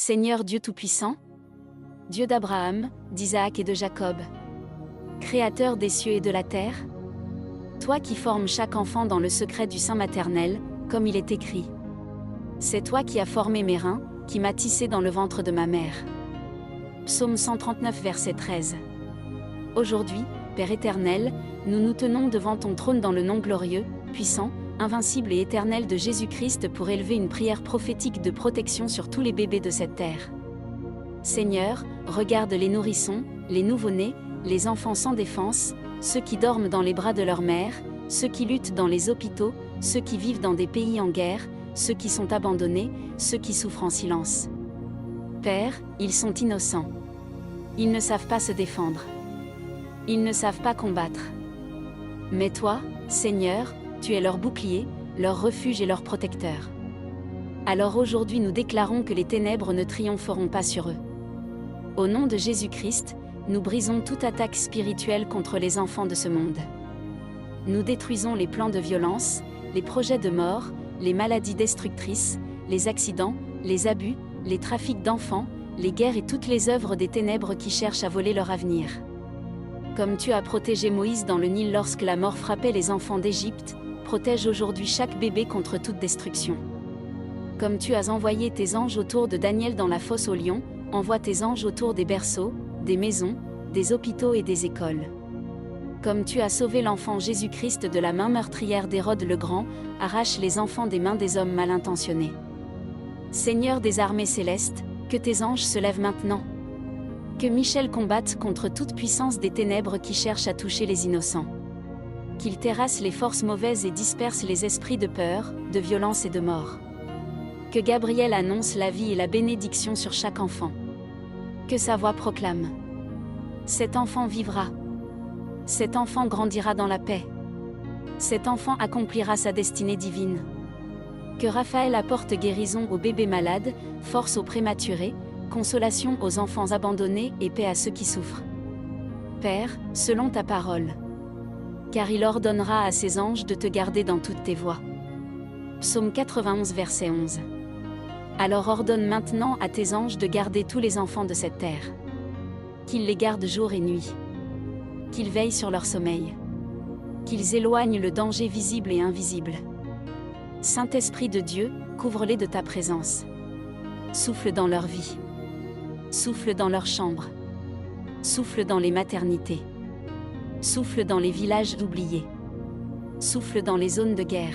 Seigneur Dieu Tout-Puissant, Dieu d'Abraham, d'Isaac et de Jacob, Créateur des cieux et de la terre, toi qui formes chaque enfant dans le secret du sein maternel, comme il est écrit. C'est toi qui as formé mes reins, qui m'as tissé dans le ventre de ma mère. Psaume 139 verset 13. Aujourd'hui, Père éternel, nous nous tenons devant ton trône dans le nom glorieux, puissant, invincible et éternel de Jésus-Christ pour élever une prière prophétique de protection sur tous les bébés de cette terre. Seigneur, regarde les nourrissons, les nouveau-nés, les enfants sans défense, ceux qui dorment dans les bras de leur mère, ceux qui luttent dans les hôpitaux, ceux qui vivent dans des pays en guerre, ceux qui sont abandonnés, ceux qui souffrent en silence. Père, ils sont innocents. Ils ne savent pas se défendre. Ils ne savent pas combattre. Mais toi, Seigneur, tu es leur bouclier, leur refuge et leur protecteur. Alors aujourd'hui nous déclarons que les ténèbres ne triompheront pas sur eux. Au nom de Jésus-Christ, nous brisons toute attaque spirituelle contre les enfants de ce monde. Nous détruisons les plans de violence, les projets de mort, les maladies destructrices, les accidents, les abus, les trafics d'enfants, les guerres et toutes les œuvres des ténèbres qui cherchent à voler leur avenir. Comme tu as protégé Moïse dans le Nil lorsque la mort frappait les enfants d'Égypte, protège aujourd'hui chaque bébé contre toute destruction. Comme tu as envoyé tes anges autour de Daniel dans la fosse aux lions, envoie tes anges autour des berceaux, des maisons, des hôpitaux et des écoles. Comme tu as sauvé l'enfant Jésus-Christ de la main meurtrière d'Hérode le Grand, arrache les enfants des mains des hommes mal intentionnés. Seigneur des armées célestes, que tes anges se lèvent maintenant. Que Michel combatte contre toute puissance des ténèbres qui cherchent à toucher les innocents. Qu'il terrasse les forces mauvaises et disperse les esprits de peur, de violence et de mort. Que Gabriel annonce la vie et la bénédiction sur chaque enfant. Que sa voix proclame. Cet enfant vivra. Cet enfant grandira dans la paix. Cet enfant accomplira sa destinée divine. Que Raphaël apporte guérison aux bébés malades, force aux prématurés, consolation aux enfants abandonnés et paix à ceux qui souffrent. Père, selon ta parole. Car il ordonnera à ses anges de te garder dans toutes tes voies. Psaume 91 verset 11. Alors ordonne maintenant à tes anges de garder tous les enfants de cette terre. Qu'ils les gardent jour et nuit. Qu'ils veillent sur leur sommeil. Qu'ils éloignent le danger visible et invisible. Saint-Esprit de Dieu, couvre-les de ta présence. Souffle dans leur vie. Souffle dans leurs chambres. Souffle dans les maternités. Souffle dans les villages oubliés. Souffle dans les zones de guerre.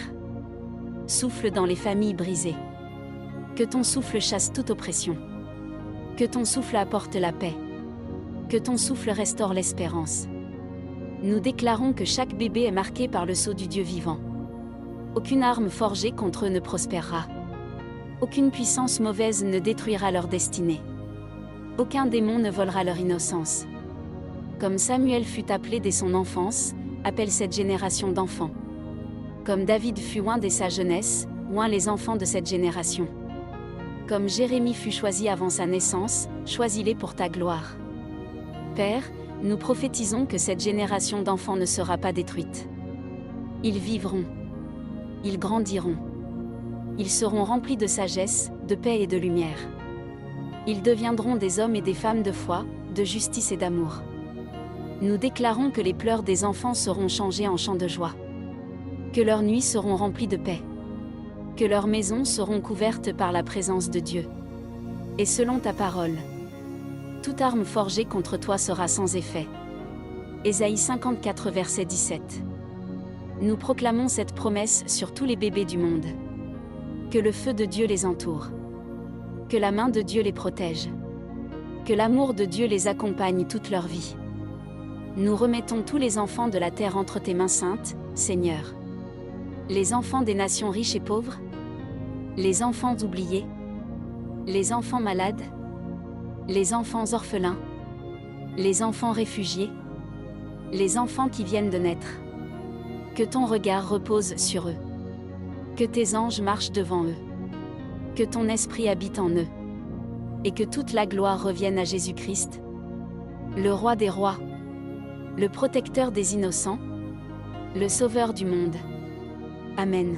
Souffle dans les familles brisées. Que ton souffle chasse toute oppression. Que ton souffle apporte la paix. Que ton souffle restaure l'espérance. Nous déclarons que chaque bébé est marqué par le sceau du Dieu vivant. Aucune arme forgée contre eux ne prospérera. Aucune puissance mauvaise ne détruira leur destinée. Aucun démon ne volera leur innocence. Comme Samuel fut appelé dès son enfance, appelle cette génération d'enfants. Comme David fut oint dès sa jeunesse, oint les enfants de cette génération. Comme Jérémie fut choisi avant sa naissance, choisis-les pour ta gloire. Père, nous prophétisons que cette génération d'enfants ne sera pas détruite. Ils vivront. Ils grandiront. Ils seront remplis de sagesse, de paix et de lumière. Ils deviendront des hommes et des femmes de foi, de justice et d'amour. Nous déclarons que les pleurs des enfants seront changés en chants de joie. Que leurs nuits seront remplies de paix. Que leurs maisons seront couvertes par la présence de Dieu. Et selon ta parole, toute arme forgée contre toi sera sans effet. Ésaïe 54 verset 17. Nous proclamons cette promesse sur tous les bébés du monde. Que le feu de Dieu les entoure. Que la main de Dieu les protège. Que l'amour de Dieu les accompagne toute leur vie. Nous remettons tous les enfants de la terre entre tes mains saintes, Seigneur. Les enfants des nations riches et pauvres. Les enfants oubliés. Les enfants malades. Les enfants orphelins. Les enfants réfugiés. Les enfants qui viennent de naître. Que ton regard repose sur eux. Que tes anges marchent devant eux. Que ton esprit habite en eux. Et que toute la gloire revienne à Jésus-Christ, le roi des rois, le protecteur des innocents, le sauveur du monde. Amen.